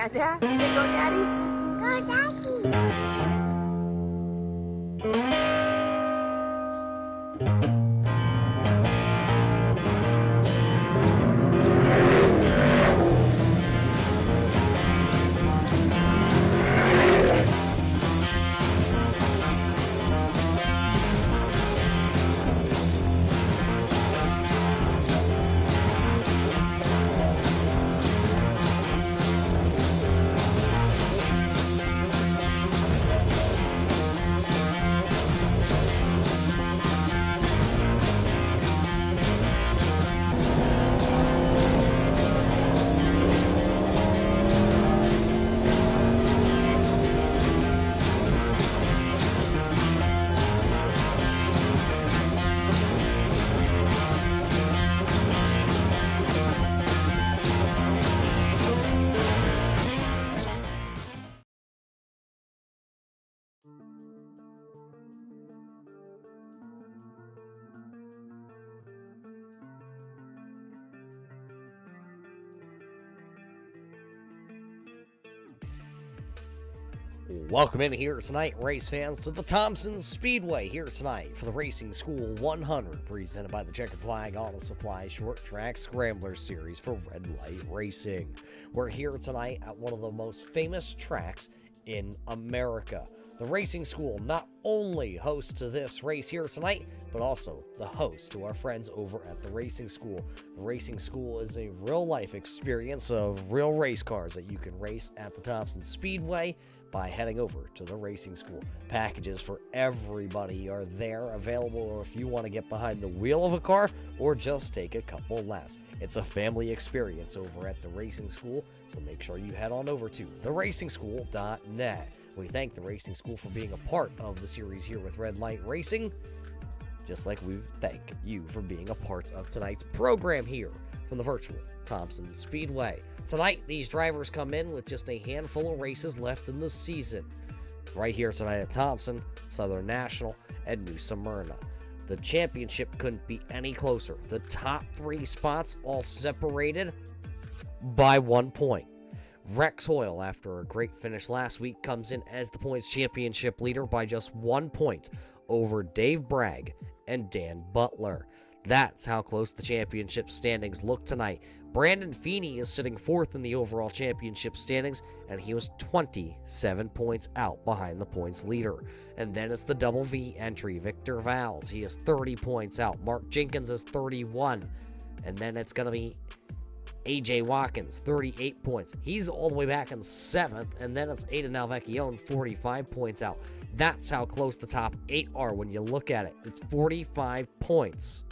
Panda? Say go, Daddy? Go, Daddy. Welcome in here tonight, race fans, to the Thompson Speedway here tonight for the Racing School 100, presented by the Checkered Flag Auto Supply Short Track Scrambler Series for Red Light Racing. We're here tonight at one of the most famous tracks in America. The Racing School not only hosts to this race here tonight, but also the host to our friends over at the Racing School. The Racing School is a real-life experience of real race cars that you can race at the Thompson Speedway by heading over to the Racing School. Packages for everybody are there, available if you want to get behind the wheel of a car or just take a couple laps. It's a family experience over at the Racing School, so make sure you head on over to theracing.school.net. We thank the Racing School for being a part of the series here with Red Light Racing, just like we thank you for being a part of tonight's program here from the virtual Thompson Speedway. Tonight, these drivers come in with just a handful of races left in the season. Right here tonight at Thompson, Southern National, and New Smyrna. The championship couldn't be any closer. The top three spots all separated by 1 point. Rex Hoyle, after a great finish last week, comes in as the points championship leader by just 1 point over Dave Bragg and Dan Butler. That's how close the championship standings look tonight. Brandon Feeney is sitting fourth in the overall championship standings, and he was 27 points out behind the points leader. And then it's the double V entry, Victor Valls. He is 30 points out. Mark Jenkins is 31. And then it's going to be AJ Watkins, 38 points. He's all the way back in 7th, and then it's Aiden Alvecchione, 45 points out. That's how close the top 8 are when you look at it. It's 45 points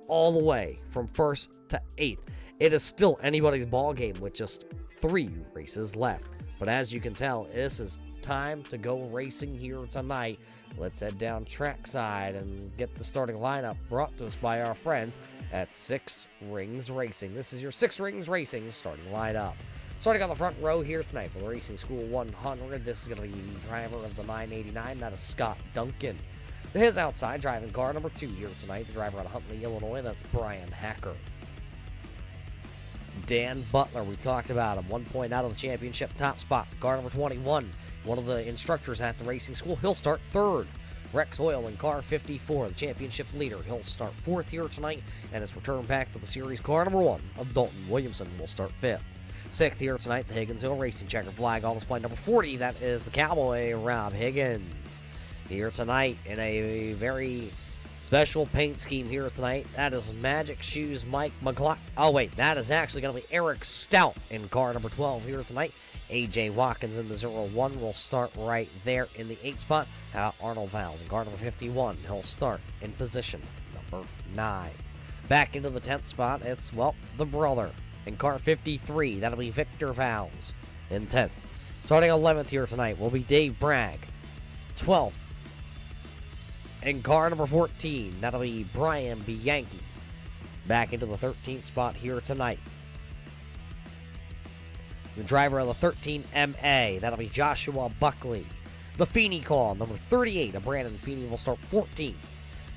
all the way from 1st to 8th. It is still anybody's ball game with just 3 races left. But as you can tell, this is time to go racing here tonight. Let's head down trackside and get the starting lineup brought to us by our friends at Six Rings Racing. This is your Six Rings Racing starting lineup. Starting on the front row here tonight for the Racing School 100, this is going to be the driver of the 989, that is Scott Duncan. To his outside, driving car number 2 here tonight, the driver out of Huntley, Illinois, that's Brian Hacker. Dan Butler, we talked about him, 1 point out of the championship top spot, car number 21. One of the instructors at the Racing School, he'll start 3rd. Rex Hoyle in car 54, the championship leader. He'll start 4th here tonight, and his return back to the series, car number 1 of Dalton Williamson, will start 5th. 6th here tonight, the Higgins Hill Racing Checker Flag on display number 40. That is the Cowboy, Rob Higgins. Here tonight in a very special paint scheme here tonight. That is Magic Shoes Mike McLeod. Oh, wait, that is actually going to be Eric Stout in car number 12 here tonight. AJ Watkins in the 01 will start right there in the 8th spot. Arnold Valls in car number 51. He'll start in position number 9. Back into the 10th spot, it's, well, the brother in car 53. That'll be Victor Valls in 10th. Starting 11th here tonight will be Dave Bragg. 12th. In car number 14, that'll be Brian Bianchi. Back into the 13th spot here tonight. The driver of the 13 MA, that'll be Joshua Buckley. The Feeney call, number 38 of Brandon Feeney, will start 14th.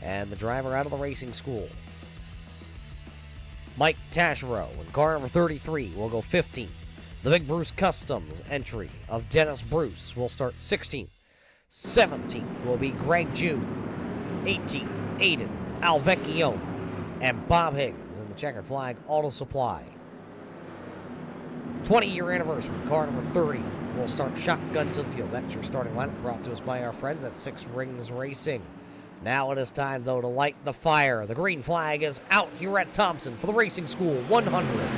And the driver out of the Racing School, Mike Taschereau, in car number 33, will go 15th. The Big Bruce Customs entry of Dennis Bruce will start 16th. 17th will be Greg June. 18th, Aiden Alvecchione and Bob Higgins in the Checkered Flag Auto Supply. 20-year anniversary, car number 30 will start shotgun to the field. That's your starting lineup, brought to us by our friends at Six Rings Racing. Now it is time, though, to light the fire. The green flag is out here at Thompson for the Racing School 100.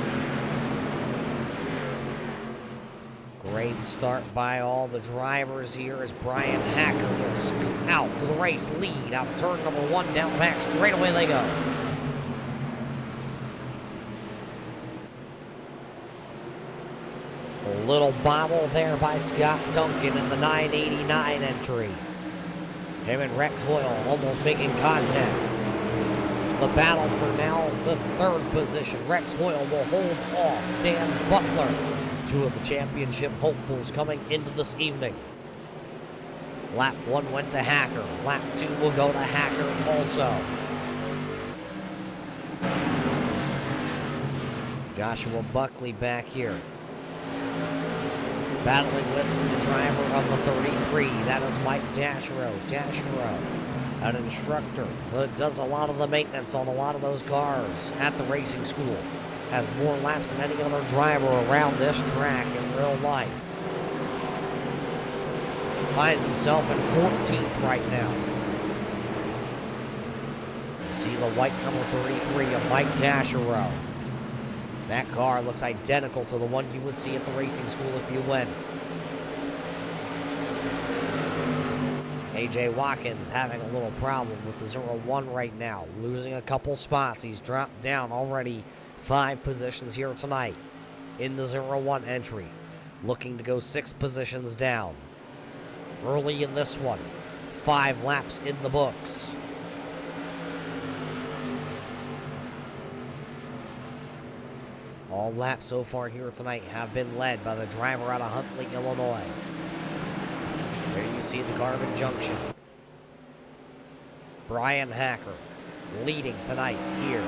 Great start by all the drivers here as Brian Hacker will scoot out to the race lead. Out of turn number 1, down the back, straight away they go. A little bobble there by Scott Duncan in the 989 entry. Him and Rex Hoyle almost making contact. The battle for now, the 3rd position. Rex Hoyle will hold off Dan Butler. 2 of the championship hopefuls coming into this evening. Lap 1 went to Hacker. Lap 2 will go to Hacker also. Joshua Buckley back here. Battling with the driver of the 33. That is Mike Dashero. Dashero, an instructor that does a lot of the maintenance on a lot of those cars at the racing school. Has more laps than any other driver around this track in real life. Finds himself in 14th right now. You see the white number 33 of Mike Dashero. That car looks identical to the one you would see at the racing school if you went. AJ Watkins having a little problem with the 01 right now. Losing a couple spots. He's dropped down already 5 positions here tonight in the 01 entry. Looking to go 6 positions down. Early in this one. 5 laps in the books. All laps so far here tonight have been led by the driver out of Huntley, Illinois. There you see the Garvin Junction. Brian Hacker leading tonight here.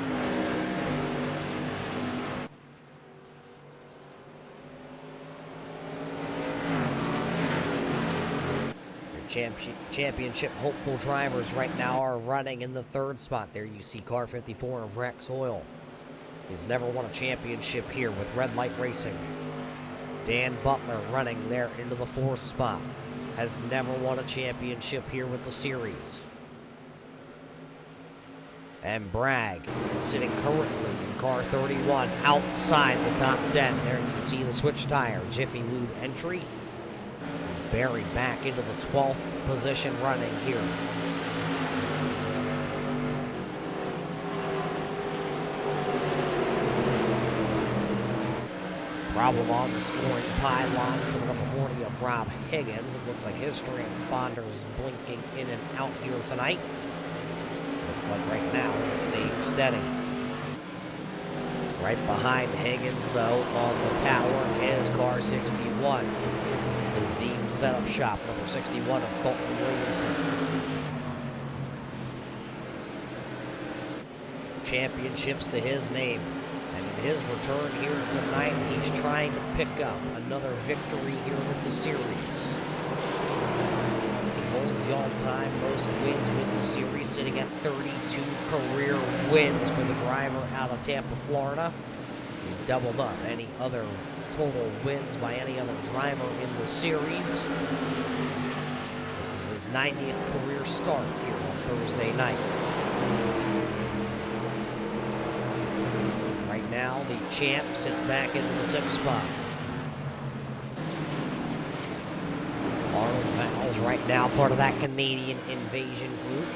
Your championship hopeful drivers right now are running in the 3rd spot. There you see car 54 of Rex Hoyle. He's never won a championship here with Red Light Racing. Dan Butler running there into the 4th spot. Has never won a championship here with the series. And Bragg is sitting currently in car 31 outside the top 10. There you see the switch tire, Jiffy Lube entry. He's buried back into the 12th position running here. Problem on the scoring pylon for the number 40 of Rob Higgins. It looks like his transponder is blinking in and out here tonight. Looks like right now it's staying steady. Right behind Higgins, though, on the tower is car 61. The Zeem Setup Shop, number 61 of Colton Williamson. Championships to his name. And in his return here tonight, he's trying to pick up another victory here with the series. He holds the all-time most wins with the series, sitting at 32 career wins for the driver out of Tampa, Florida. He's doubled up any other total wins by any other driver in the series. This is his 90th career start here on Thursday night. Now the champ sits back into the 6th spot. Arnold Val's right now part of that Canadian Invasion group.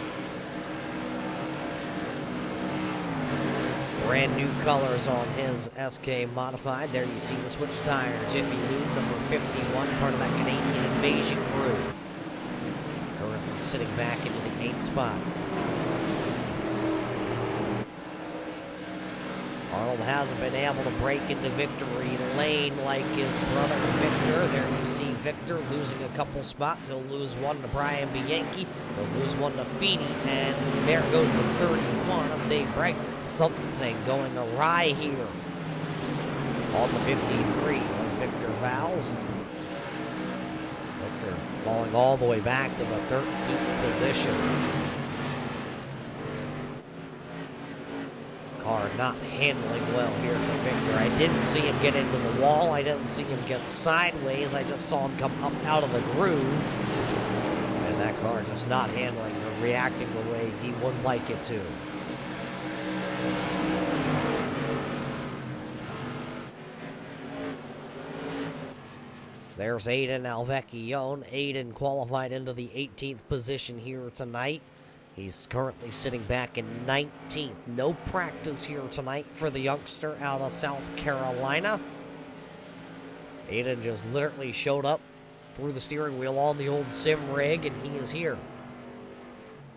Brand new colors on his SK Modified. There you see the switch tire, Jiffy Lube, number 51, part of that Canadian Invasion group. Currently sitting back into the 8th spot. Arnold hasn't been able to break into victory lane like his brother Victor. There you see Victor losing a couple spots. He'll lose one to Brian Bianchi. He'll lose one to Feeney. And there goes the 31 of Dave Bragg. Something going awry here on the 53 of Victor Vowles. Victor falling all the way back to the 13th position. Car not handling well here for Victor. I didn't see him get into the wall. I didn't see him get sideways. I just saw him come up out of the groove. And that car just not handling or reacting the way he would like it to. There's Aiden Alvecchione. Aiden qualified into the 18th position here tonight. He's currently sitting back in 19th. No practice here tonight for the youngster out of South Carolina. Aiden just literally showed up, threw the steering wheel on the old sim rig, and he is here.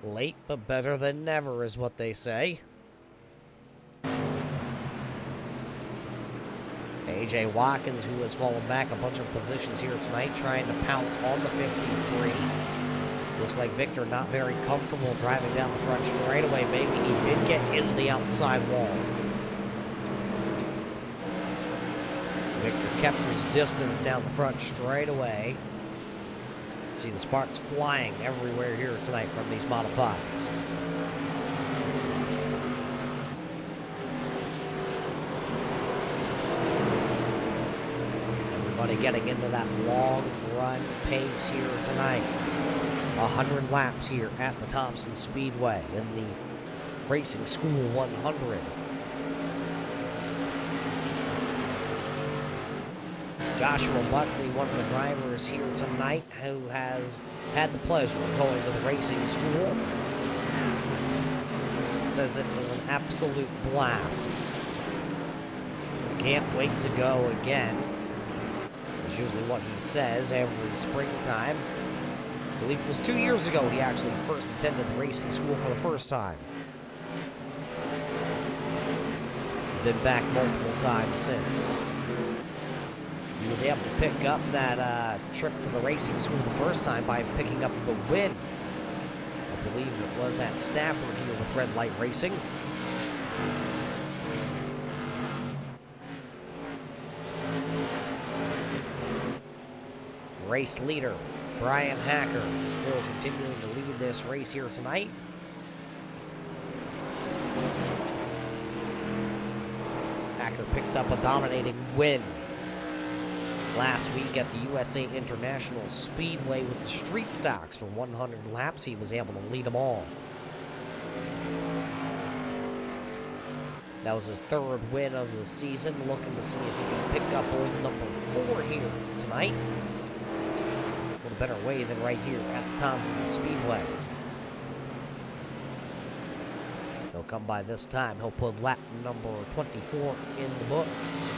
Late, but better than never is what they say. AJ Watkins, who has fallen back a bunch of positions here tonight, trying to pounce on the 53. Looks like Victor not very comfortable driving down the front straightaway. Maybe he did get into the outside wall. Victor kept his distance down the front straightaway. See the sparks flying everywhere here tonight from these modifieds. Everybody getting into that long run pace here tonight. 100 laps here at the Thompson Speedway in the Racing School 100. Joshua Buckley, one of the drivers here tonight, who has had the pleasure of going to the racing school, says it was an absolute blast. Can't wait to go again. That's usually what he says every springtime. I believe it was 2 years ago he actually first attended the racing school for the first time. Been back multiple times since. He was able to pick up that trip to the racing school the first time by picking up the win. I believe it was at Stafford here with Red Light Racing. Race leader Brian Hacker still continuing to lead this race here tonight. Hacker picked up a dominating win last week at the USA International Speedway with the street stocks for 100 laps. He was able to lead them all. That was his third win of the season. Looking to see if he can pick up old number 4 here tonight. A better way than right here at the Thompson Speedway. He'll come by this time. He'll put lap number 24 in the books.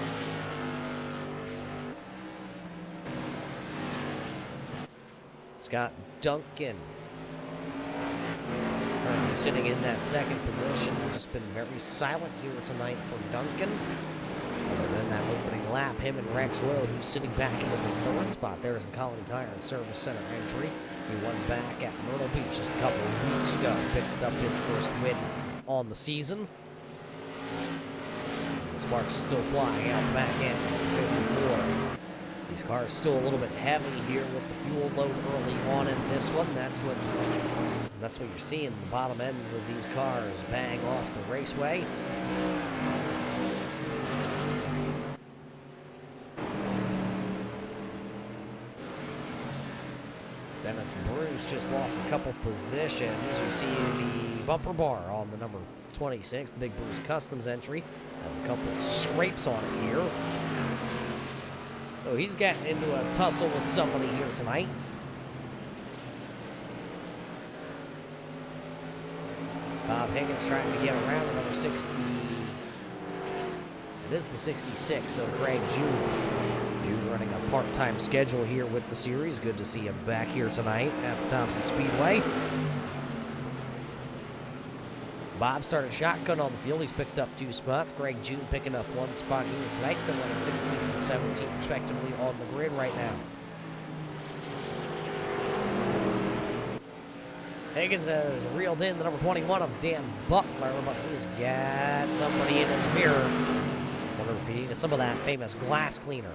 Scott Duncan currently sitting in that second position. Just been very silent here tonight for Duncan. Other than that opening lap, him and Rex Will, who's sitting back into the third spot. There's the Colony Tire and Service Center entry. He won back at Myrtle Beach just a couple of weeks ago. Picked up his first win on the season. See the sparks are still flying out the back end of 54. These cars still a little bit heavy here with the fuel load early on in this one. That's what you're seeing. The bottom ends of these cars bang off the raceway. Dennis Bruce just lost a couple positions. You see the bumper bar on the number 26, the Big Bruce Customs entry. Has a couple scrapes on it here. So he's getting into a tussle with somebody here tonight. Bob Higgins trying to get around another 60. It is the 66, so Greg June running a part-time schedule here with the series. Good to see him back here tonight at the Thompson Speedway. Bob started shotgun on the field. He's picked up 2 spots. Greg June picking up 1 spot here tonight. They're running 16th and 17th respectively on the grid right now. Higgins has reeled in the number 21 of Dan Butler, but he's got somebody in his mirror. Wonder if he needed some of that famous glass cleaner.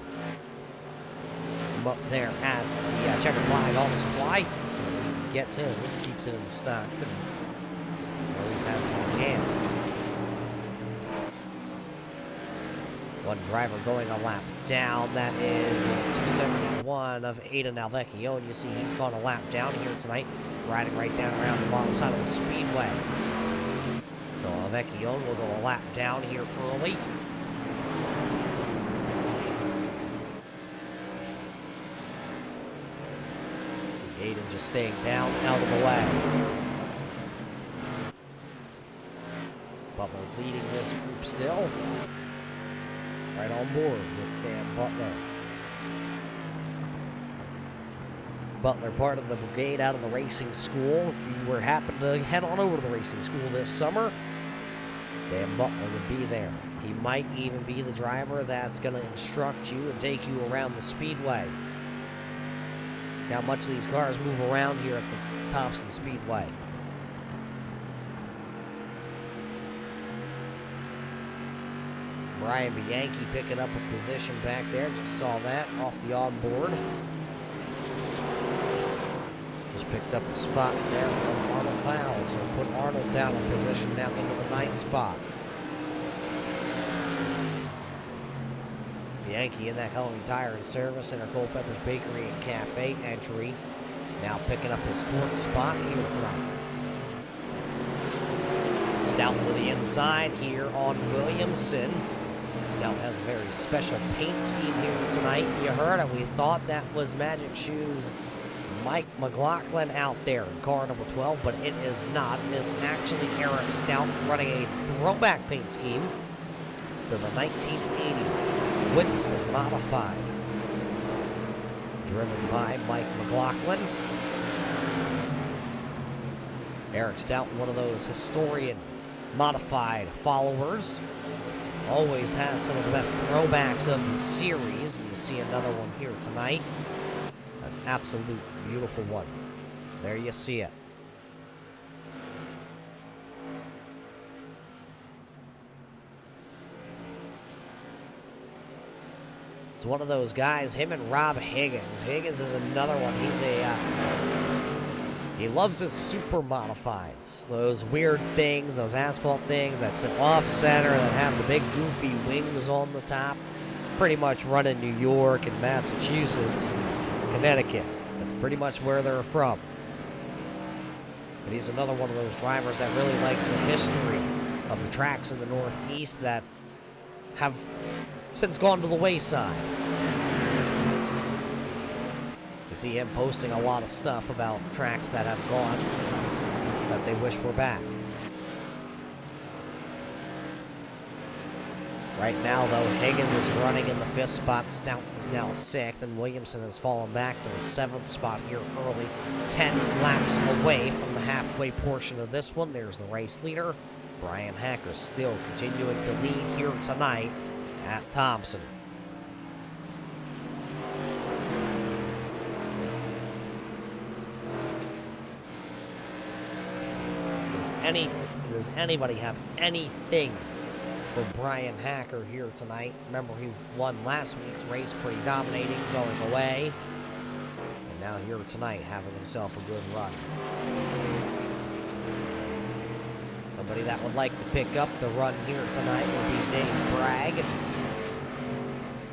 him up there at the Checkered Flag Auto Supply. So he gets his, keeps it in stock, and always has it on hand. One driver going a lap down. That is 271 of Aiden Alvecchio. You see he's gone a lap down here tonight, riding right down around the bottom side of the Speedway. So Alvecchio will go a lap down here early. See Aiden just staying down, out of the way. Butler leading this group still. Right on board with Dan Butler. Butler, part of the brigade out of the racing school. If you were happen to head on over to the racing school this summer, Dan Butler would be there. He might even be the driver that's going to instruct you and take you around the Speedway. How much these cars move around here at the Thompson Speedway. Brian Bianchi picking up a position back there. Just saw that off the onboard. Just picked up a spot there from Arnold Fowles. So put Arnold down in position now into the 9th spot. Bianchi in that Halloween Tire and Service, Inter Culpepper's Bakery and Cafe entry. Now picking up his 4th spot here tonight. Stout to the inside here on Williamson. Stout has a very special paint scheme here tonight. You heard it. We thought that was Magic Shoes Mike McLaughlin out there in car number 12, but it is not. It is actually Eric Stout running a throwback paint scheme to the 1980s Winston Modified. Driven by Mike McLaughlin. Eric Stout, one of those historian modified followers. Always has some of the best throwbacks of the series. And you see another one here tonight. An absolute beautiful one. There you see it. It's one of those guys, him and Rob Higgins. Higgins is another one. He loves his super modifieds. Those weird things, those asphalt things that sit off center, that have the big goofy wings on the top. Pretty much run in New York and Massachusetts, Connecticut. That's pretty much where they're from. But he's another one of those drivers that really likes the history of the tracks in the Northeast that have since gone to the wayside. You see him posting a lot of stuff about tracks that have gone that they wish were back. Right now, though, Higgins is running in the 5th spot. Stout is now 6th, and Williamson has fallen back to the 7th spot here early. 10 laps away from the halfway portion of this one. There's the race leader. Brian Hacker still continuing to lead here tonight at Thompson. Does anybody have anything for Brian Hacker here tonight? Remember, he won last week's race, pretty dominating, going away. And now here tonight, having himself a good run. Somebody that would like to pick up the run here tonight would be Dave Bragg.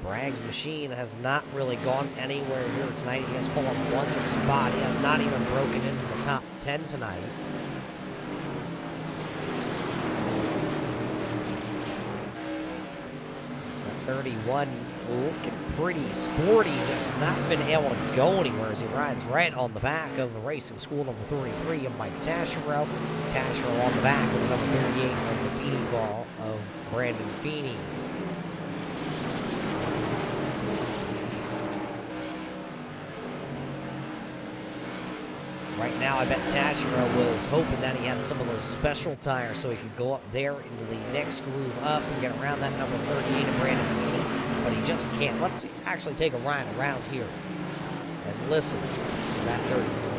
Bragg's machine has not really gone anywhere here tonight. He has fallen 1 spot. He has not even broken into the top 10 tonight. 31 looking pretty sporty, just not been able to go anywhere as he rides right on the back of the racing school number 33 of Mike Taschereau. Taschereau on the back of the number 38 of the Feeney car of Brandon Feeney. Right now, I bet Taschereau was hoping that he had some of those special tires so he could go up there into the next groove up and get around that number 38 of Brandon Feeney, but he just can't. Let's actually take a ride around here and listen to that 34.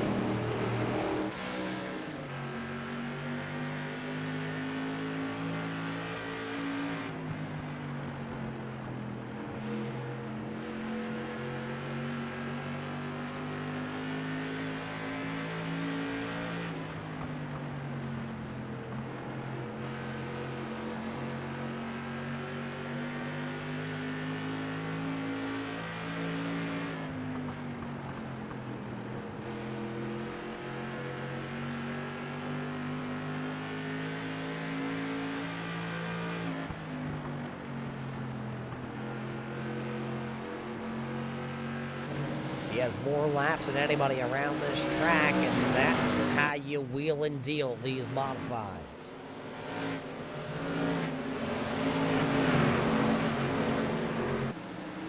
has more laps than anybody around this track, and that's how you wheel and deal these modifieds.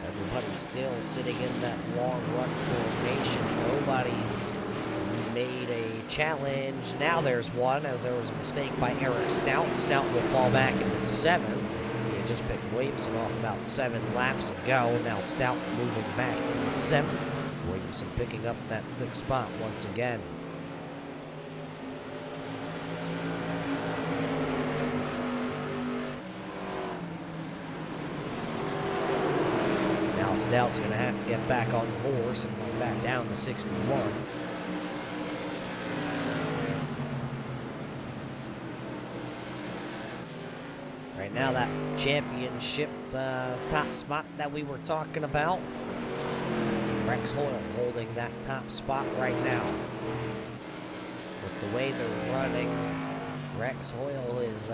Everybody's still sitting in that long run formation. Nobody's made a challenge. Now there's one, as there was a mistake by Eric Stout. Stout will fall back into 7th. He just picked Williamson off about 7 laps ago. Now Stout moving back into 7th. Williamson picking up that 6th spot once again. Now Stout's going to have to get back on the horse and go back down to 61. Right now, that championship top spot that we were talking about, Rex Hoyle holding that top spot right now. With the way they're running, Rex Hoyle is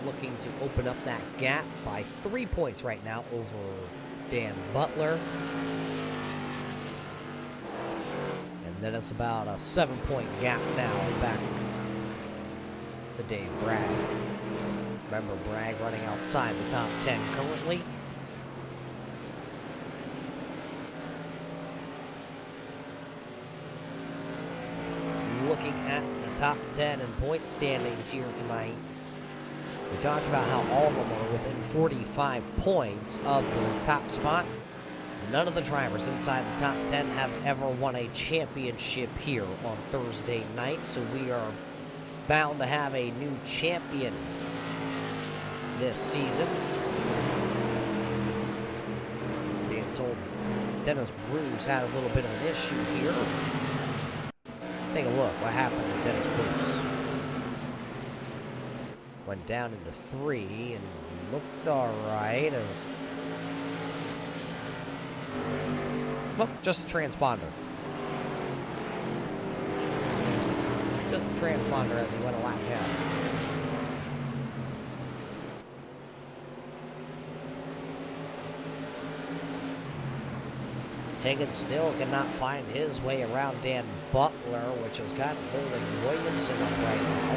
looking to open up that gap by 3 points right now over Dan Butler. And then it's about a 7-point gap now back to Dave Bragg. Remember, Bragg running outside the top 10 currently. Looking at the top 10 and point standings here tonight, we talked about how all of them are within 45 points of the top spot. None of the drivers inside the top 10 have ever won a championship here on Thursday night, so we are bound to have a new champion this season. Being told Dennis Bruce had a little bit of an issue here. Let's take a look. What happened to Dennis Bruce? Went down into 3 and looked alright as... Well, just a transponder. Just a transponder as he went a lap ahead. Higgins still cannot find his way around Dan Butler, which has got holding Williamson up right now.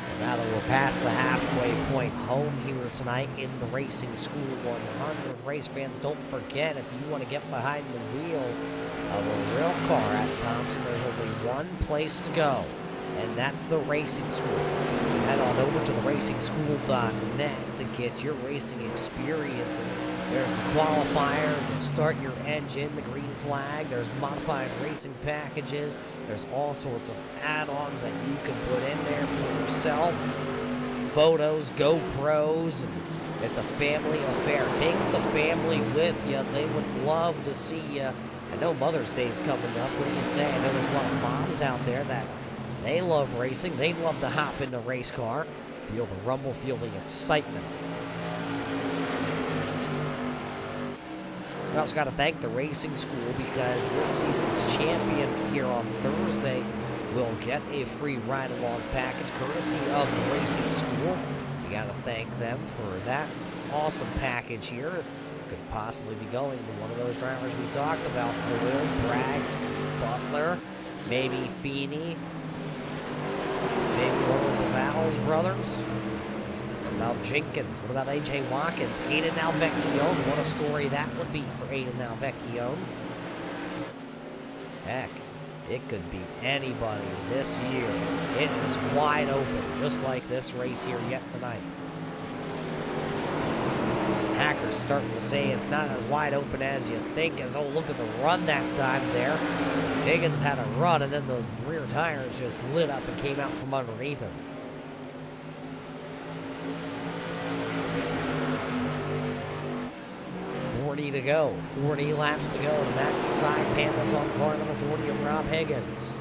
And now that we're past the halfway point home here tonight in the Racing School 100, race fans, don't forget, if you want to get behind the wheel of a real car at Thompson, there's only one place to go. And that's the Racing School. Head on over to the racingschool.net to get your racing experiences. There's the qualifier, the start your engine, the green flag. There's modified racing packages. There's all sorts of add-ons that you can put in there for yourself. Photos, GoPros, and it's a family affair. Take the family with you. They would love to see you. I know Mother's Day's coming up. What do you say? I know there's a lot of moms out there that they love racing. They'd love to hop in a race car. Feel the rumble, feel the excitement. We also got to thank the Racing School because this season's champion here on Thursday will get a free ride-along package courtesy of the Racing School. We got to thank them for that awesome package here. Could possibly be going to one of those drivers we talked about. Hoyle, Bragg, Butler, maybe Feeney. Maybe one of the Val's brothers. What about Jenkins? What about A.J. Watkins? Aiden Alvecchione. What a story that would be for Aiden Alvecchione. Heck, it could be anybody this year. It is wide open, just like this race here yet tonight. Hacker's starting to say it's not as wide open as you think, as, oh, look at the run that time there. Higgins had a run, and then the rear tires just lit up and came out from underneath him. To go. 40 laps to go to match the side panels on car number 40 of Rob Higgins.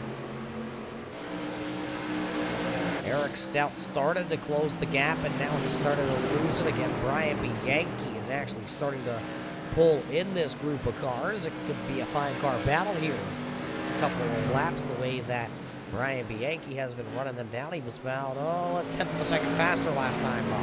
Eric Stout started to close the gap, and now he started to lose it again. Brian Bianchi is actually starting to pull in this group of cars. It could be a fine car battle here. A couple of laps the way that Brian Bianchi has been running them down. He was about, a tenth of a second faster last time by.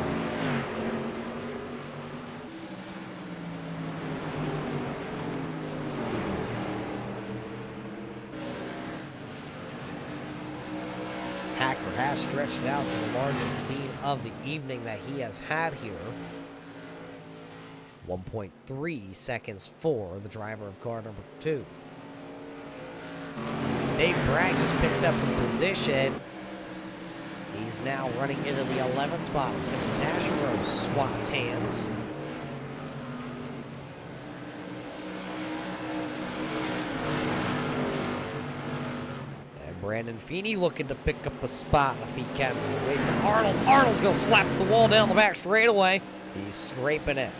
Hacker has stretched out to the largest lead of the evening that he has had here. 1.3 seconds for the driver of car number 2. Dave Bragg just picked up the position. He's now running into the 11th spot. As him and Tashiro swapped hands. And Brandon Feeney looking to pick up a spot if he can. Away from Arnold. Arnold's going to slap the wall down the back straightaway. He's scraping it.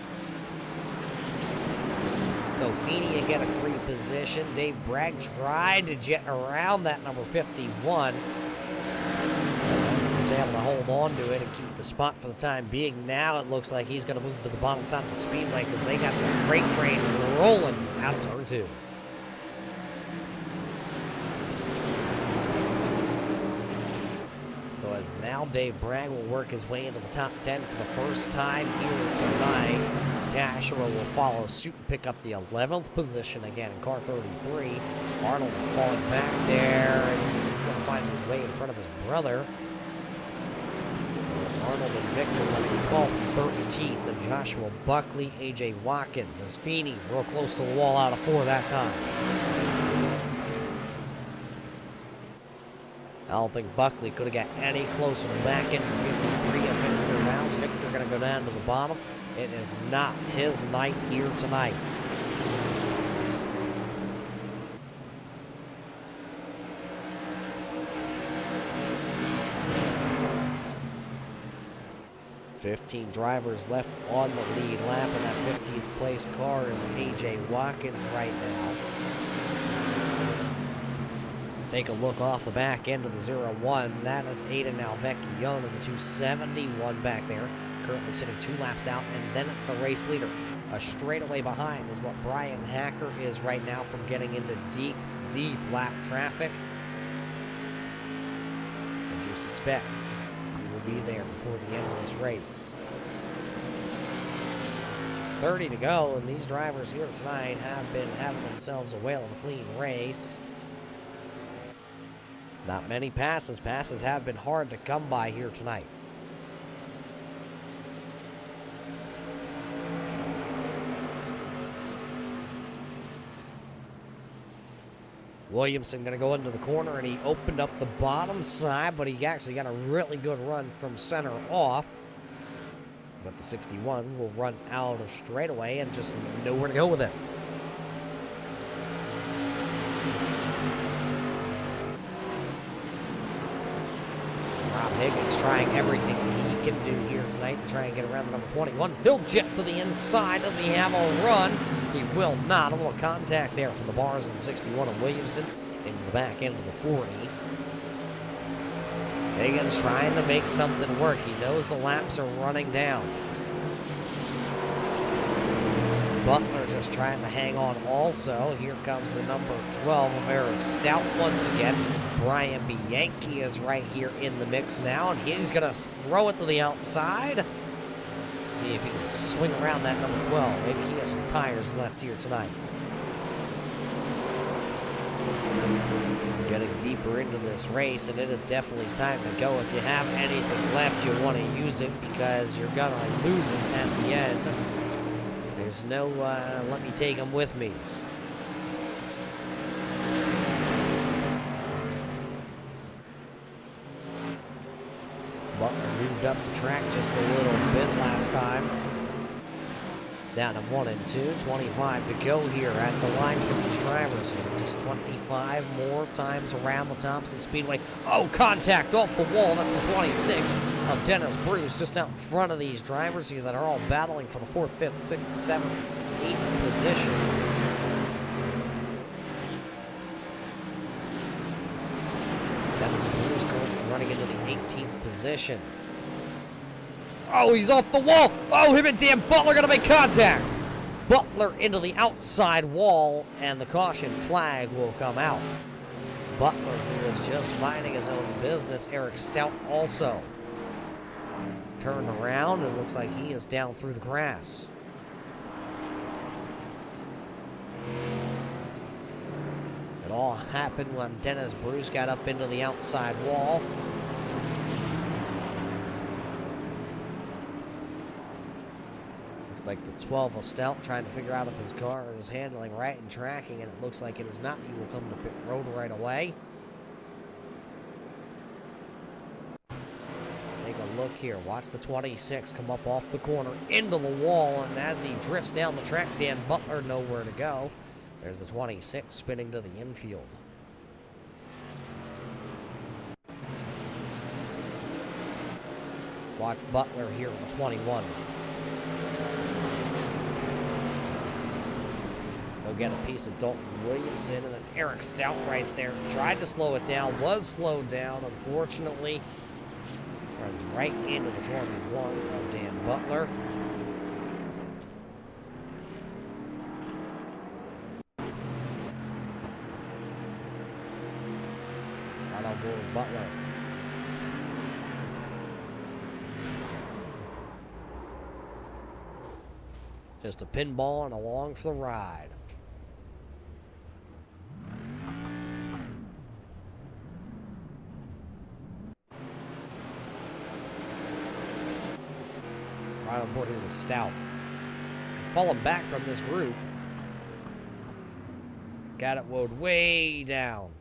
So Feeney again a free position. Dave Bragg tried to jet around that number 51. Was able to hold on to it and keep the spot for the time being. Now it looks like he's going to move to the bottom side of the Speedway because they got the freight train rolling out of turn 2. So as now Dave Bragg will work his way into the top 10 for the first time here tonight. Tashiro will follow suit and pick up the 11th position again in car 33. Arnold falling back there, and he's going to find his way in front of his brother. It's Arnold and Victor running 12th and 13th, and Joshua Buckley, A.J. Watkins as Feeney real close to the wall out of 4 that time. I don't think Buckley could have got any closer to back in 53 of Victor Rouse. Victor going to go down to the bottom. It is not his night here tonight. $15 drivers left on the lead lap, and that 15th place car is A.J. Watkins right now. Take a look off the back end of the 0-1. That is Aiden Alvecchione in the 271 back there. Currently sitting 2 laps down, and then it's the race leader. A straightaway behind is what Brian Hacker is right now from getting into deep, deep lap traffic. And just expect he will be there before the end of this race. 30 to go, and these drivers here tonight have been having themselves a whale of a clean race. Not many passes. Passes have been hard to come by here tonight. Williamson going to go into the corner, and he opened up the bottom side, but he actually got a really good run from center off. But the 61 will run out of straightaway and just nowhere to go with it. Rob Higgins trying everything he can do here tonight to try and get around the number 21. He'll jet to the inside. Does he have a run? He will not. A little contact there from the bars of the 61 of Williamson into the back end of the 40. Higgins trying to make something work. He knows the laps are running down. Butler just trying to hang on also. Here comes the number 12 of Eric Stout once again. Brian Bianchi is right here in the mix now, and he's going to throw it to the outside. See if he can swing around that number 12. Maybe he has some tires left here tonight. Getting deeper into this race, and it is definitely time to go. If you have anything left, you want to use it because you're going to lose it at the end. There's no let me take them with me. Butler moved up the track just a little bit last time. Down to 1 and 2, 25 to go here at the line for these drivers. Just 25 more times around the Thompson Speedway. Oh, contact off the wall. That's the 26 of Dennis Bruce just out in front of these drivers here that are all battling for the 4th, 5th, 6th, 7th, 8th position. Dennis Bruce currently running into the 18th position. Oh, he's off the wall. Oh, him and Dan Butler going to make contact. Butler into the outside wall, and the caution flag will come out. Butler, who is just minding his own business. Eric Stout also turned around and looks like he is down through the grass. It all happened when Dennis Bruce got up into the outside wall. Looks like the 12 of Stout trying to figure out if his car is handling right and tracking, and it looks like it is not. He will come to pit road right away. Take a look here. Watch the 26 come up off the corner into the wall, and as he drifts down the track, Dan Butler nowhere to go. There's the 26 spinning to the infield. Watch Butler here with the 21. He'll get a piece of Dalton Williamson, and then Eric Stout right there. Tried to slow it down, was slowed down, unfortunately. Runs right into the 21 of Dan Butler. Right on board with Butler. Just a pinball and along for the ride. Right on board here with Stout. Falling back from this group. Got it woed way down.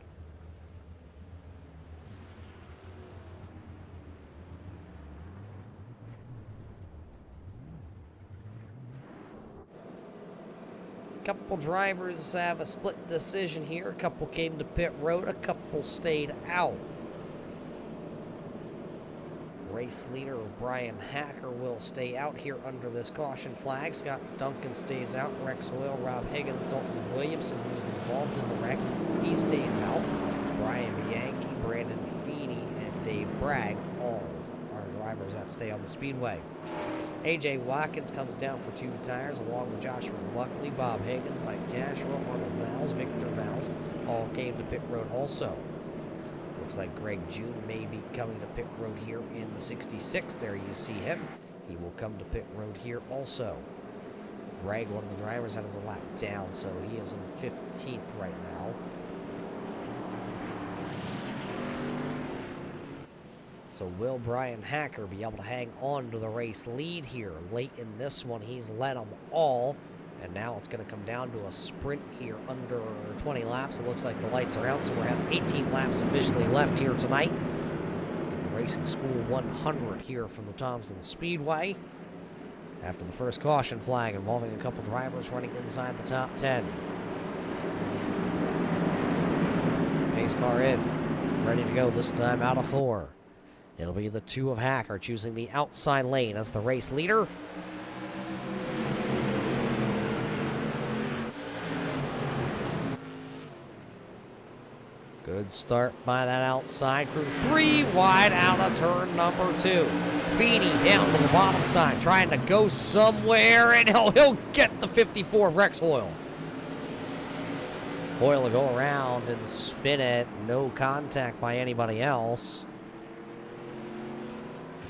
Couple drivers have a split decision here. A couple came to pit road, a couple stayed out. Race leader Brian Hacker will stay out here under this caution flag. Scott Duncan stays out. Rex Hoyle, Rob Higgins, Dalton Williamson, who was involved in the wreck, he stays out. Brian Bianchi, Brandon Feeney, and Dave Bragg all are drivers that stay on the Speedway. AJ Watkins comes down for 2 tires, along with Joshua Buckley, Bob Higgins, Mike Dashrow, Arnold Valls, Victor Valls, all came to pit road also. Looks like Greg June may be coming to pit road here in the 66. There you see him. He will come to pit road here also. Greg, one of the drivers, that is a lap down, so he is in 15th right now. So will Brian Hacker be able to hang on to the race lead here? Late in this one, he's led them all. And now it's going to come down to a sprint here under 20 laps. It looks like the lights are out, so we're having 18 laps officially left here tonight. In the Racing School 100 here from the Thompson Speedway. After the first caution flag involving a couple drivers running inside the top 10. Pace car in. Ready to go this time out of 4. It'll be the 2 of Hacker choosing the outside lane as the race leader. Good start by that outside crew. 3 wide out of turn number 2. Feeney down to the bottom side, trying to go somewhere, and he'll get the 54 of Rex Hoyle. Hoyle will go around and spin it. No contact by anybody else.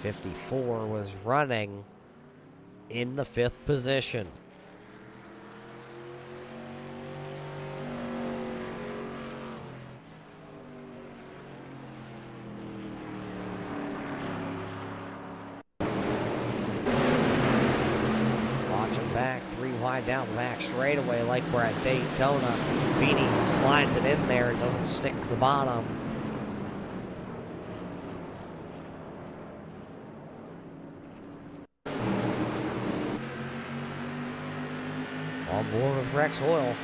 54 was running in the 5th position. Back 3 wide down the back straightaway like we're at Daytona. Feeney slides it in there and doesn't stick to the bottom. On board with Rex Hoyle.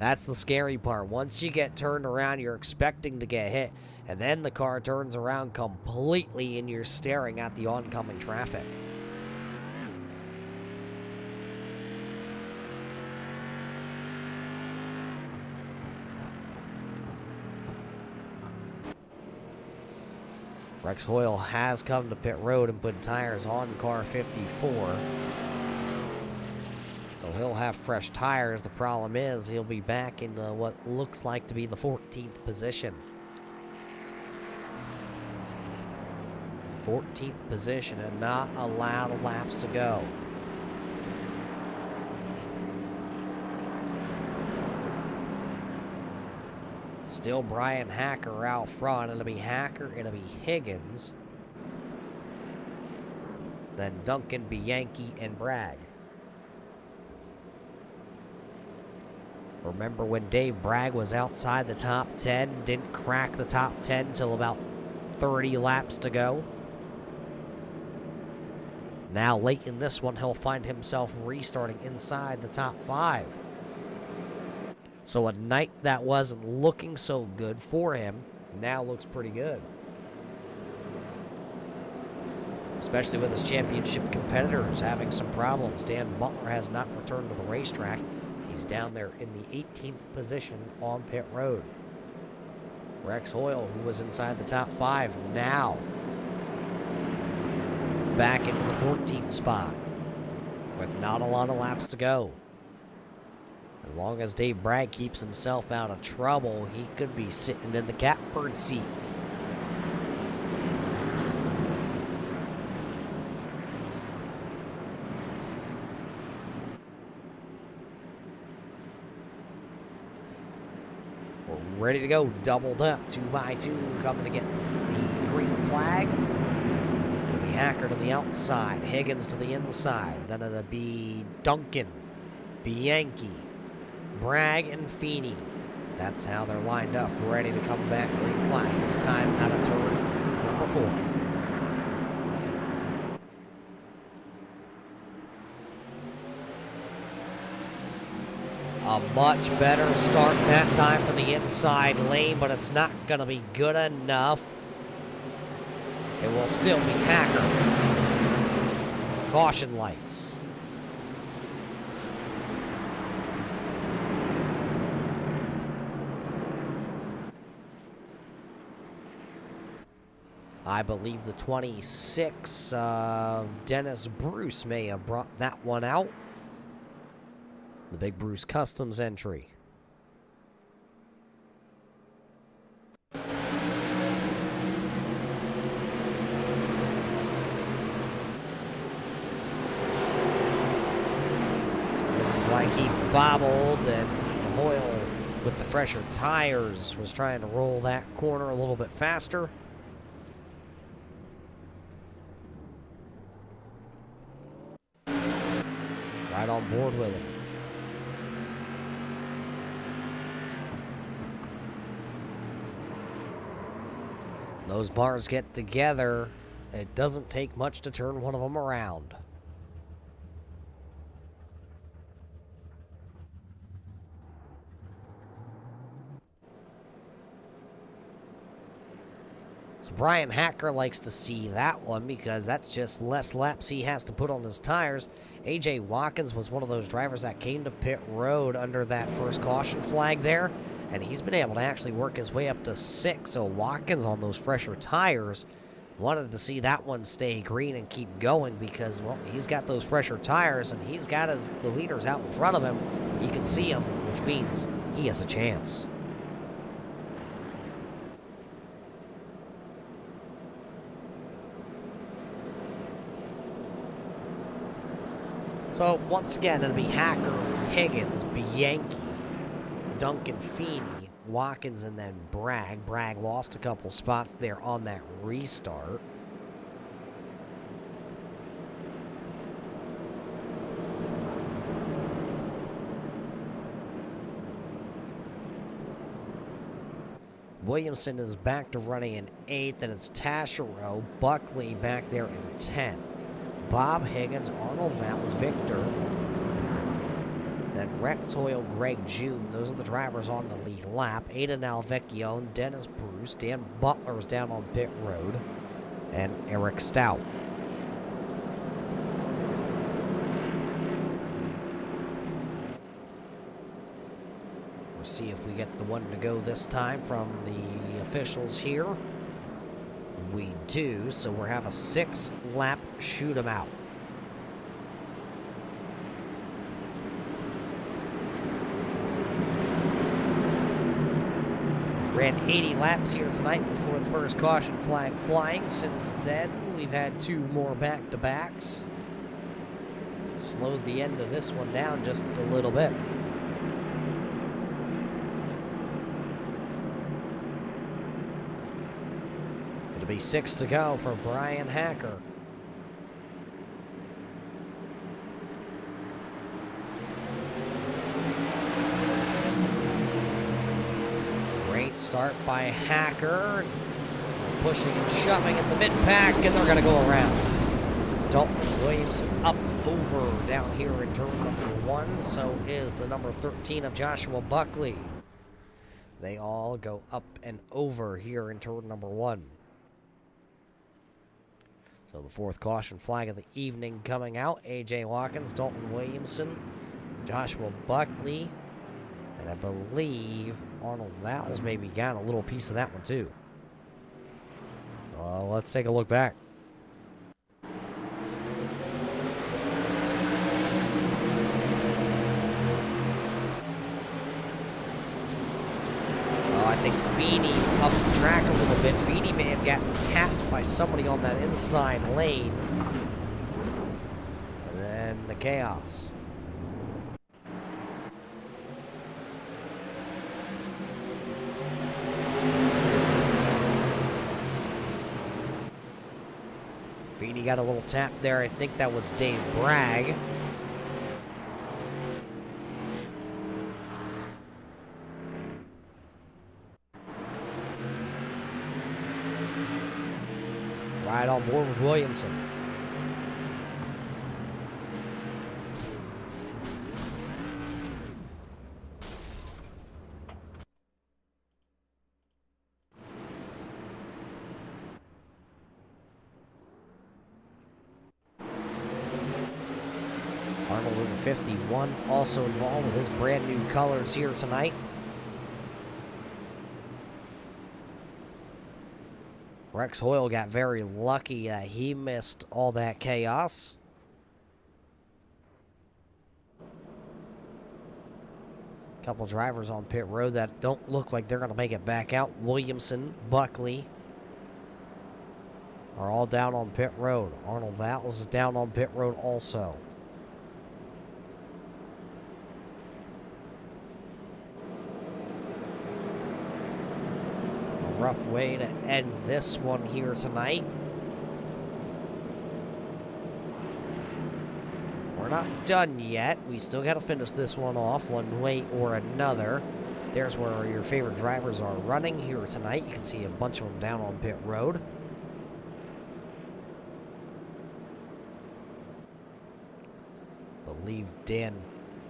That's the scary part. Once you get turned around, you're expecting to get hit, and then the car turns around completely and you're staring at the oncoming traffic. Rex Hoyle has come to pit road and put tires on car 54. he'll have fresh tires. The problem is he'll be back in what looks like to be the 14th position. 14th position and not a lot of laps to go. Still Brian Hacker out front. It'll be Hacker, it'll be Higgins. Then Duncan, Bianchi, and Bragg. Remember when Dave Bragg was outside the top 10, didn't crack the top 10 till about 30 laps to go? Now late in this one, he'll find himself restarting inside the top 5. So a night that wasn't looking so good for him now looks pretty good. Especially with his championship competitors having some problems. Dan Butler has not returned to the racetrack. He's down there in the 18th position on pit road. Rex Hoyle, who was inside the top 5, now back into the 14th spot with not a lot of laps to go. As long as Dave Bragg keeps himself out of trouble, he could be sitting in the catbird seat. We're ready to go, doubled up, 2x2, coming to get the green flag. It'll be Hacker to the outside, Higgins to the inside, then it'll be Duncan, Bianchi, Bragg, and Feeney. That's how they're lined up, ready to come back. Green flag, this time out of turn number 4. A much better start that time for the inside lane, but it's not going to be good enough. It will still be Hacker. Caution lights. I believe the 26 of Dennis Bruce may have brought that one out. The Big Bruce Customs entry. Looks like he bobbled, and Hoyle with the fresher tires was trying to roll that corner a little bit faster. Right on board with him. Those bars get together. It doesn't take much to turn one of them around. So Brian Hacker likes to see that one because that's just less laps he has to put on his tires. AJ Watkins was one of those drivers that came to pit road under that first caution flag there, and he's been able to actually work his way up to 6. So Watkins on those fresher tires wanted to see that one stay green and keep going because, well, he's got those fresher tires and he's got the leaders out in front of him. You can see him, which means he has a chance. So, once again, it'll be Hacker, Higgins, Bianchi, Duncan, Feeney, Watkins, and then Bragg. Bragg lost a couple spots there on that restart. Williamson is back to running in 8th, and it's Taschereau, Buckley back there in 10th. Bob Higgins, Arnold Valls, Victor, then Rex Hoyle, Greg June. Those are the drivers on the lead lap. Aiden Alvecchio, Dennis Bruce, Dan Butler is down on pit road, and Eric Stout. We'll see if we get the one to go this time from the officials here. We do, so we'll have a 6-lap shoot 'em out. Ran 80 laps here tonight before the first caution flag flying. Since then, we've had 2 more back-to-backs. Slowed the end of this one down just a little bit. It'll be 6 to go for Brian Hacker. Great start by Hacker. Pushing and shoving in the mid-pack, and they're going to go around. Dalton Williamson up over down here in turn number 1. So is the number 13 of Joshua Buckley. They all go up and over here in turn number 1. So the 4th caution flag of the evening coming out. A.J. Watkins, Dalton Williamson, Joshua Buckley, and I believe Arnold Valls maybe got a little piece of that one too. Let's take a look back. I think Feeney up the track a little bit. Feeney may have gotten tapped by somebody on that inside lane. And then the chaos. Feeney got a little tap there. I think that was Dave Bragg. Right on board with Williamson. Arnold in 51 also involved with his brand new colors here tonight. Rex Hoyle got very lucky that he missed all that chaos. Couple drivers on pit road that don't look like they're going to make it back out. Williamson, Buckley are all down on pit road. Arnold Valls is down on pit road also. Rough way to end this one here tonight. We're not done yet. We still got to finish this one off one way or another. There's where your favorite drivers are running here tonight. You can see a bunch of them down on pit road. I believe Dan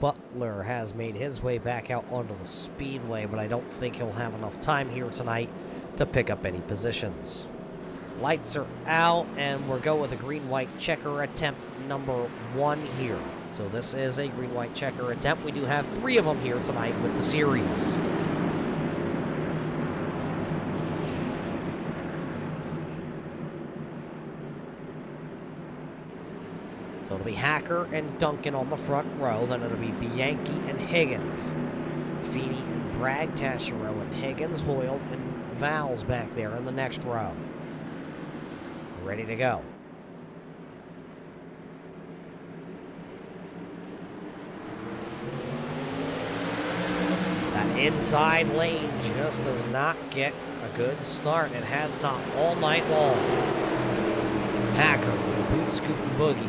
Butler has made his way back out onto the Speedway, but I don't think he'll have enough time here tonight to pick up any positions. Lights are out, and we'll go with a green-white checker attempt number 1 here. So this is a green-white checker attempt. We do have 3 of them here tonight with the series. So it'll be Hacker and Duncan on the front row. Then it'll be Bianchi and Higgins. Feeney and Bragg, Taschereau and Higgins, Hoyle and Valls back there in the next row. Ready to go. That inside lane just does not get a good start. It has not all night long. Hacker, boot scoop and boogie.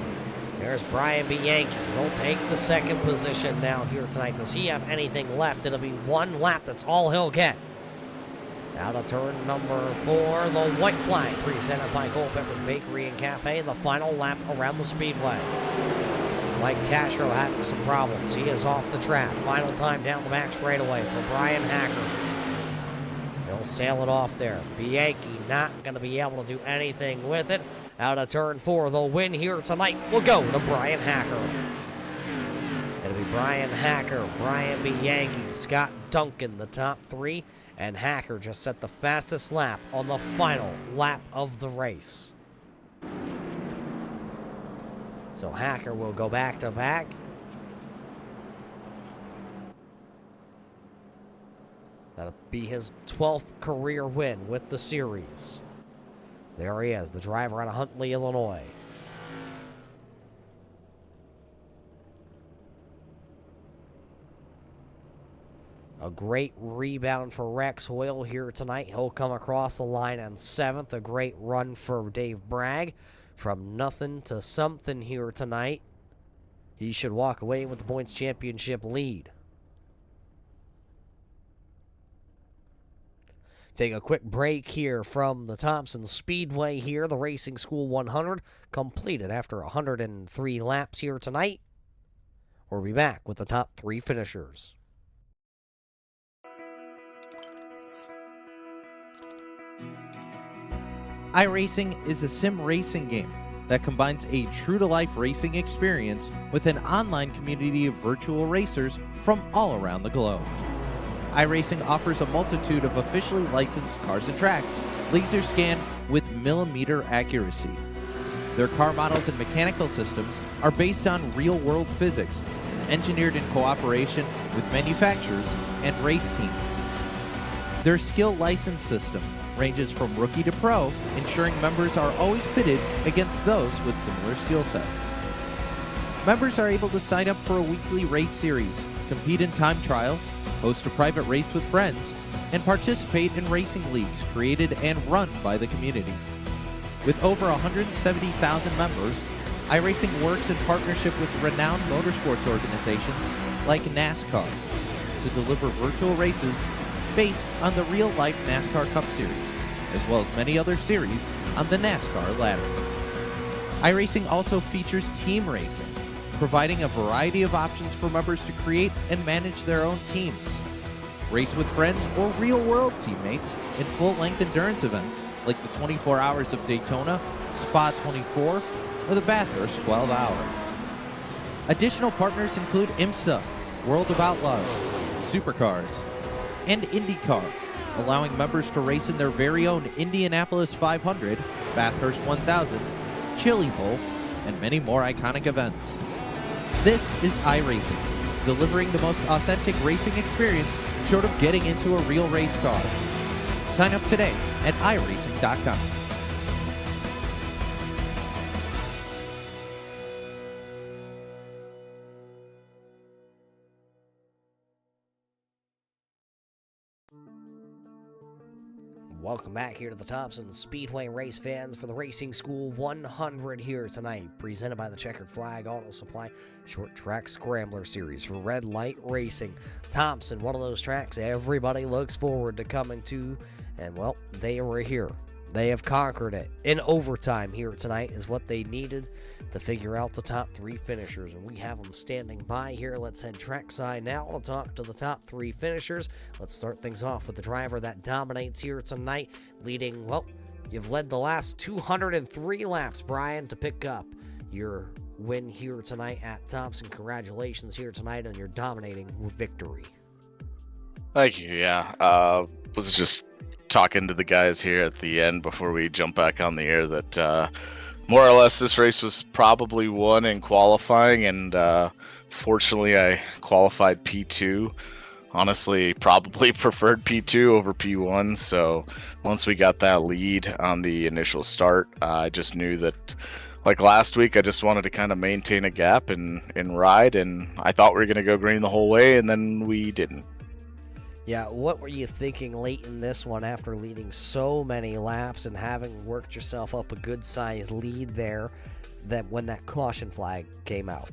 There's Brian Bianchi. He'll take the 2nd position now here tonight. Does he have anything left? It'll be 1 lap. That's all he'll get. Out of turn number 4, the white flag presented by Culpepper's Bakery and Cafe. The final lap around the Speedway. Mike Taschereau having some problems. He is off the track. Final time down the back straightaway for Brian Hacker. He'll sail it off there. Bianchi not going to be able to do anything with it. Out of turn 4, the win here tonight will go to Brian Hacker. It'll be Brian Hacker, Brian Bianchi, Scott Duncan, the top 3. And Hacker just set the fastest lap on the final lap of the race. So Hacker will go back to back. That'll be his 12th career win with the series. There he is, the driver out of Huntley, Illinois. A great rebound for Rex Hoyle here tonight. He'll come across the line on 7th. A great run for Dave Bragg. From nothing to something here tonight. He should walk away with the points championship lead. Take a quick break here from the Thompson Speedway here. The Racing School 100 completed after 103 laps here tonight. We'll be back with the top 3 finishers. iRacing is a sim racing game that combines a true-to-life racing experience with an online community of virtual racers from all around the globe. iRacing offers a multitude of officially licensed cars and tracks, laser scanned with millimeter accuracy. Their car models and mechanical systems are based on real-world physics, engineered in cooperation with manufacturers and race teams. Their skill license system ranges from rookie to pro, ensuring members are always pitted against those with similar skill sets. Members are able to sign up for a weekly race series, compete in time trials, host a private race with friends, and participate in racing leagues created and run by the community. With over 170,000 members, iRacing works in partnership with renowned motorsports organizations like NASCAR to deliver virtual races based on the real-life NASCAR Cup Series, as well as many other series on the NASCAR ladder. iRacing also features team racing, providing a variety of options for members to create and manage their own teams. Race with friends or real-world teammates in full-length endurance events like the 24 Hours of Daytona, Spa 24, or the Bathurst 12 Hour. Additional partners include IMSA, World of Outlaws, Supercars, and IndyCar, allowing members to race in their very own Indianapolis 500, Bathurst 1000, Chili Bowl, and many more iconic events. This is iRacing, delivering the most authentic racing experience short of getting into a real race car. Sign up today at iRacing.com. Welcome back here to the Thompson Speedway race fans for the Racing School 100 here tonight, presented by the Checkered Flag Auto Supply Short Track Scrambler Series for Red Light Racing. Thompson, one of those tracks everybody looks forward to coming to, and well, they were here. They have conquered it. In overtime here tonight is what they needed to figure out the top 3 finishers, and we have them standing by here. Let's head trackside now to talk to the top 3 finishers. Let's start things off with the driver that dominates here tonight, leading, well, you've led the last 203 laps, Brian, to pick up your win here tonight at Thompson. Congratulations here tonight on your dominating victory. Thank you. Yeah, was just talking to the guys here at the end before we jump back on the air that more or less this race was probably won in qualifying, and fortunately I qualified P2. Honestly, probably preferred P2 over P1, so once we got that lead on the initial start, I just knew that, like last week, I just wanted to kind of maintain a gap and ride, and I thought we were going to go green the whole way, and then we didn't. Yeah, what were you thinking late in this one after leading so many laps and having worked yourself up a good-sized lead there, that when that caution flag came out?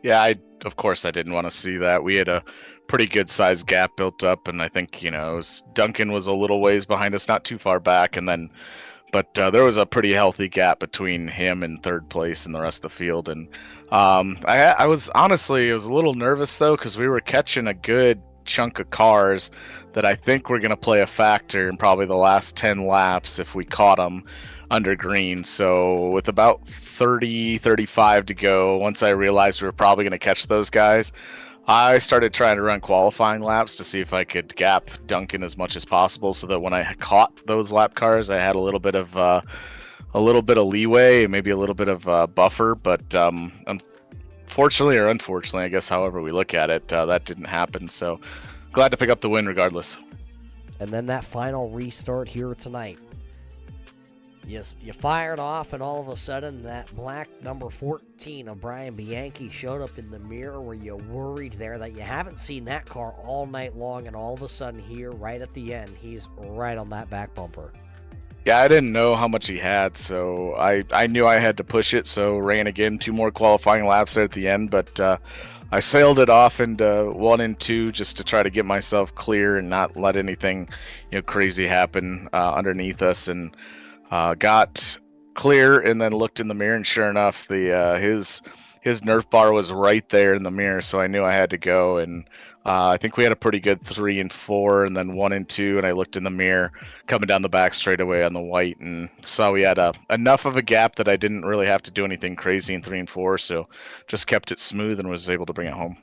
Yeah, of course I didn't want to see that. We had a pretty good-sized gap built up, and I think, Duncan was a little ways behind us, not too far back, but there was a pretty healthy gap between him and third place and the rest of the field. And I was a little nervous, though, because we were catching a good chunk of cars that I think were going to play a factor in probably the last 10 laps if we caught them under green. So with about 35 to go, once I realized we were probably going to catch those guys, I started trying to run qualifying laps to see if I could gap Duncan as much as possible, so that when I caught those lap cars, I had a little bit of leeway, maybe a little bit of buffer. But fortunately or unfortunately, I guess however we look at it, that didn't happen. So glad to pick up the win regardless. And then that final restart here tonight. Yes, you fired off, and all of a sudden that black number 14 of Brian Bianchi showed up in the mirror. Were you worried there that you haven't seen that car all night long, and all of a sudden here, right at the end, he's right on that back bumper? Yeah, I didn't know how much he had, so I knew I had to push it, so ran again 2 more qualifying laps there at the end, but I sailed it off into 1 and 2 just to try to get myself clear and not let anything, crazy happen underneath us, and got clear, and then looked in the mirror, and sure enough, his Nerf bar was right there in the mirror, so I knew I had to go. And I think we had a pretty good 3 and 4, and then 1 and 2, and I looked in the mirror coming down the back straightaway on the white, and saw we had enough of a gap that I didn't really have to do anything crazy in 3 and 4, so just kept it smooth and was able to bring it home.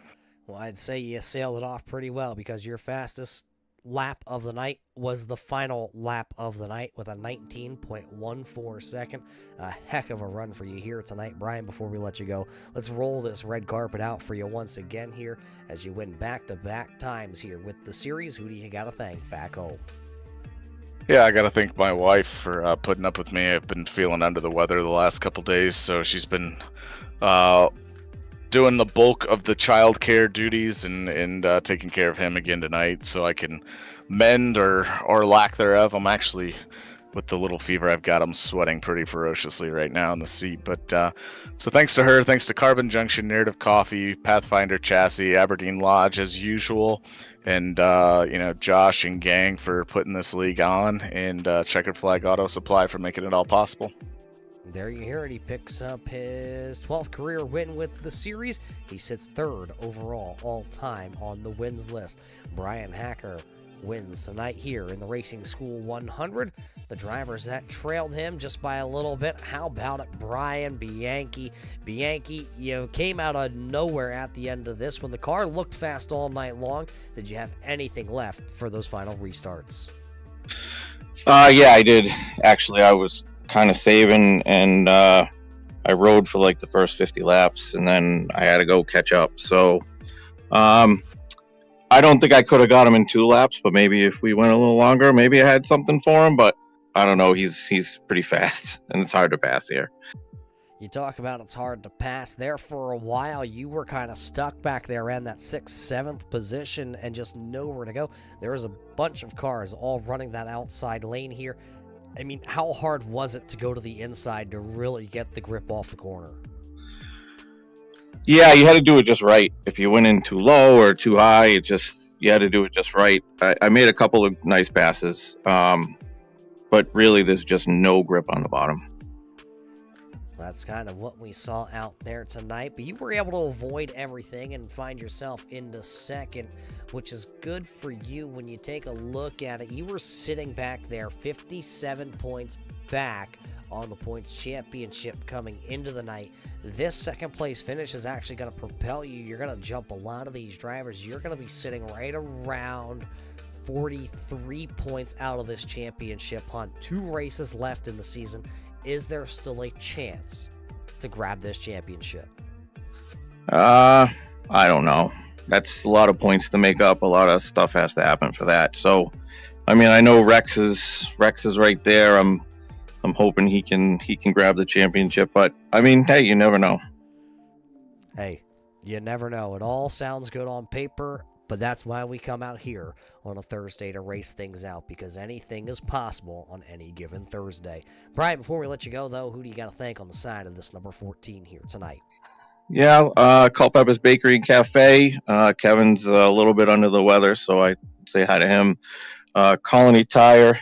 Well, I'd say you sailed it off pretty well, because your fastest lap of the night was the final lap of the night with a 19.14 second. A heck of a run for you here tonight. Brian, before we let you go, let's roll this red carpet out for you once again here as you win back-to-back times here with the series. Who do you got to thank back home? Yeah, I got to thank my wife for putting up with me. I've been feeling under the weather the last couple days, so she's been doing the bulk of the child care duties and taking care of him again tonight, so I can mend or lack thereof. I'm actually, with the little fever I've got, I'm sweating pretty ferociously right now in the seat. But so thanks to her, thanks to Carbon Junction, Narrative Coffee, Pathfinder Chassis, Aberdeen Lodge as usual, and Josh and gang for putting this league on, and Checkered Flag Auto Supply for making it all possible. There you hear it. He picks up his 12th career win with the series. He sits 3rd overall all-time on the wins list. Brian Hacker wins tonight here in the Racing School 100. The drivers that trailed him just by a little bit. How about it, Brian Bianchi? Bianchi, you came out of nowhere at the end of this when the car looked fast all night long. Did you have anything left for those final restarts? Yeah, I did. Actually, I was kind of saving, and I rode for like the first 50 laps, and then I had to go catch up. So I don't think I could have got him in 2 laps, but maybe if we went a little longer, maybe I had something for him. But I don't know. He's pretty fast, and it's hard to pass here. You talk about it's hard to pass. There for a while, you were kind of stuck back there in that 6th, 7th position and just nowhere to go. There was a bunch of cars all running that outside lane here. I mean, how hard was it to go to the inside to really get the grip off the corner? Yeah, you had to do it just right. If you went in too low or too high, you had to do it just right. I made a couple of nice passes, but really there's just no grip on the bottom. That's kind of what we saw out there tonight, but you were able to avoid everything and find yourself into 2nd, which is good for you when you take a look at it. You were sitting back there 57 points back on the points championship coming into the night. This 2nd place finish is actually going to propel you. You're going to jump a lot of these drivers. You're going to be sitting right around 43 points out of this championship hunt. 2 races left in the season. Is there still a chance to grab this championship? I don't know. That's a lot of points to make up. A lot of stuff has to happen for that. So, I mean, I know Rex is right there. I'm hoping he can grab the championship. But I mean, hey, you never know. Hey, you never know. It all sounds good on paper, but that's why we come out here on a Thursday to race things out, because anything is possible on any given Thursday. Brian, before we let you go, though, who do you got to thank on the side of this number 14 here tonight? Yeah, Culpeper's Bakery and Cafe. Kevin's a little bit under the weather, so I say hi to him. Colony Tire,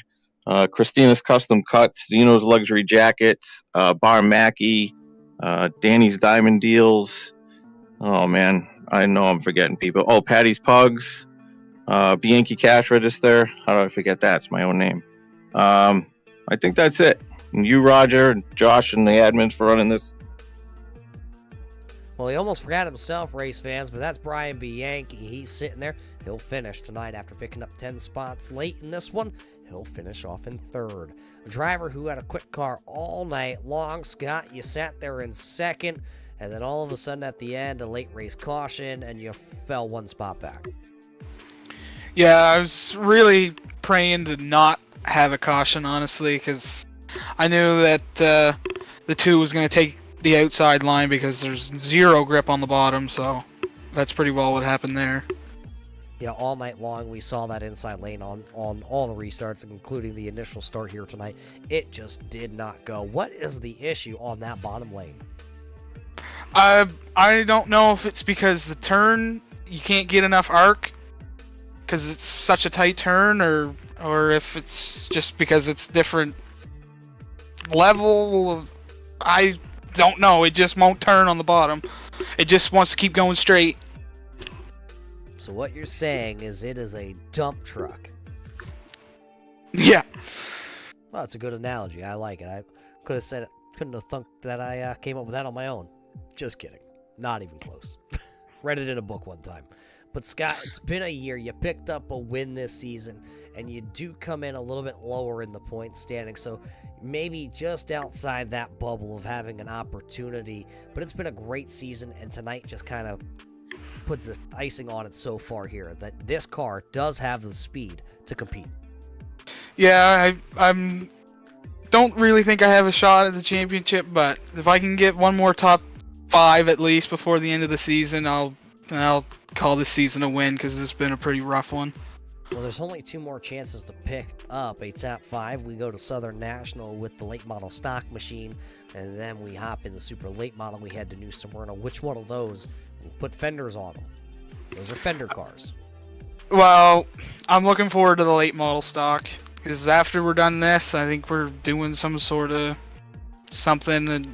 Christina's Custom Cuts, Zeno's Luxury Jackets, Bar Mackey, Danny's Diamond Deals. Oh, man, I know I'm forgetting people. Oh, Patty's Pugs, Bianchi Cash Register. How do I forget that? It's my own name. I think that's it. And you, Roger, Josh, and the admins for running this. Well, he almost forgot himself, race fans, but that's Brian Bianchi. He's sitting there. He'll finish tonight after picking up 10 spots late in this one. He'll finish off in 3rd. A driver who had a quick car all night long. Scott, you sat there in 2nd, and then all of a sudden at the end, a late race caution, and you fell 1 spot back. Yeah, I was really praying to not have a caution, honestly, because I knew that the 2 was going to take the outside line because there's zero grip on the bottom, so that's pretty well what happened there. Yeah, all night long we saw that inside lane on all the restarts, including the initial start here tonight. It just did not go. What is the issue on that bottom lane? I don't know if it's because the turn, you can't get enough arc because it's such a tight turn, or if it's just because it's different level. I don't know. It just won't turn on the bottom. It just wants to keep going straight. So what you're saying is it is a dump truck. Yeah. Well, that's a good analogy. I like it. I could have said it. Couldn't have thunk that I came up with that on my own. Just kidding. Not even close. Read it in a book one time. But Scott, it's been a year. You picked up a win this season, and you do come in a little bit lower in the point standing. So maybe just outside that bubble of having an opportunity. But it's been a great season, and tonight just kind of puts the icing on it so far here that this car does have the speed to compete. Yeah, I'm don't really think I have a shot at the championship, but if I can get one more top 5 at least before the end of the season, I'll call this season a win because it's been a pretty rough one. Well, there's only 2 more chances to pick up a top 5. We go to Southern National with the late model stock machine, and then we hop in the super late model. We head to New Smyrna. Which one of those? We'll put fenders on them. Those are fender cars. Well, I'm looking forward to the late model stock because after we're done this, I think we're doing some sort of something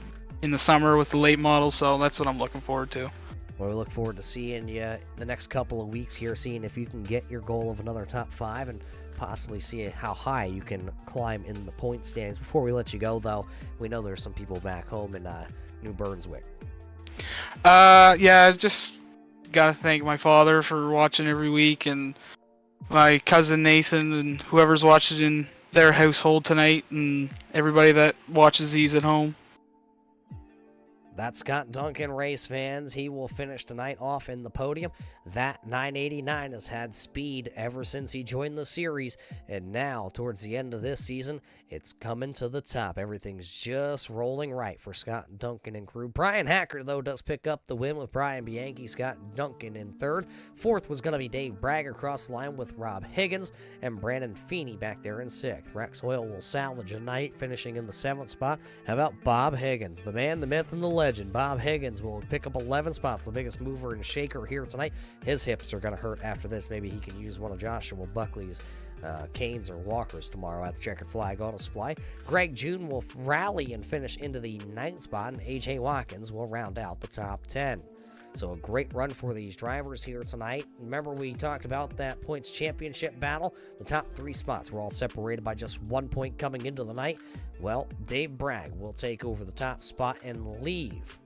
in the summer with the late model, so that's what I'm looking forward to. Well, we look forward to seeing you the next couple of weeks here, seeing if you can get your goal of another top 5 and possibly see how high you can climb in the point standings. Before we let you go, though, we know there's some people back home in New Brunswick. Yeah, just gotta thank my father for watching every week, and my cousin Nathan, and whoever's watching in their household tonight, and everybody that watches these at home. That's Scott Duncan, race fans. He will finish tonight off in the podium. That 989 has had speed ever since he joined the series, and now, towards the end of this season, it's coming to the top. Everything's just rolling right for Scott Duncan and crew. Brian Hacker, though, does pick up the win with Brian Bianchi, Scott Duncan in 3rd. 4th was going to be Dave Bragg across the line with Rob Higgins, and Brandon Feeney back there in 6th. Rex Oil will salvage a night, finishing in the 7th spot. How about Bob Higgins, the man, the myth, and the legend? Bob Higgins will pick up 11 spots, the biggest mover and shaker here tonight. His hips are going to hurt after this. Maybe he can use one of Joshua Buckley's canes or walkers tomorrow at the Checkered Flag Auto Supply. Greg June will rally and finish into the 9th spot, and A.J. Watkins will round out the top 10. So a great run for these drivers here tonight. Remember, we talked about that points championship battle. The top 3 spots were all separated by just 1 point coming into the night. Well, Dave Bragg will take over the top spot and leave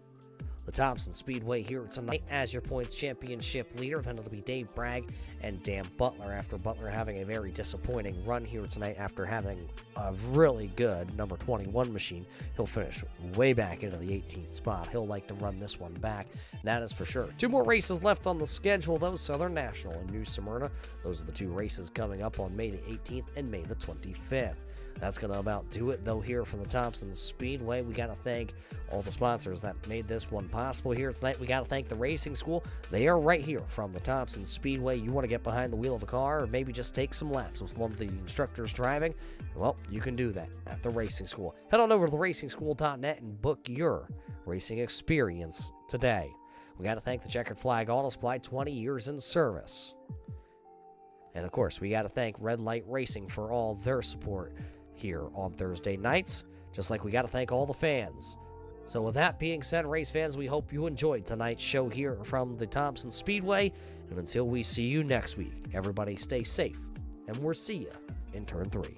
the Thompson Speedway here tonight as your points championship leader. Then it'll be Dave Bragg and Dan Butler, after Butler having a very disappointing run here tonight after having a really good number 21 machine. He'll finish way back into the 18th spot. He'll like to run this one back, that is for sure. 2 more races left on the schedule, though. Southern National and New Smyrna. Those are the 2 races coming up on May the 18th and May the 25th. That's going to about do it, though, here from the Thompson Speedway. We got to thank all the sponsors that made this one possible here tonight. We got to thank the Racing School. They are right here from the Thompson Speedway. You want to get behind the wheel of a car or maybe just take some laps with one of the instructors driving? Well, you can do that at the Racing School. Head on over to theracing.school.net and book your racing experience today. We got to thank the Checkered Flag Auto Supply, 20 years in service. And, of course, we got to thank Red Light Racing for all their support here on Thursday nights, just like we got to thank all the fans. So with that being said, race fans, we hope you enjoyed tonight's show here from the Thompson Speedway, and until we see you next week, everybody stay safe, and we'll see you in turn 3.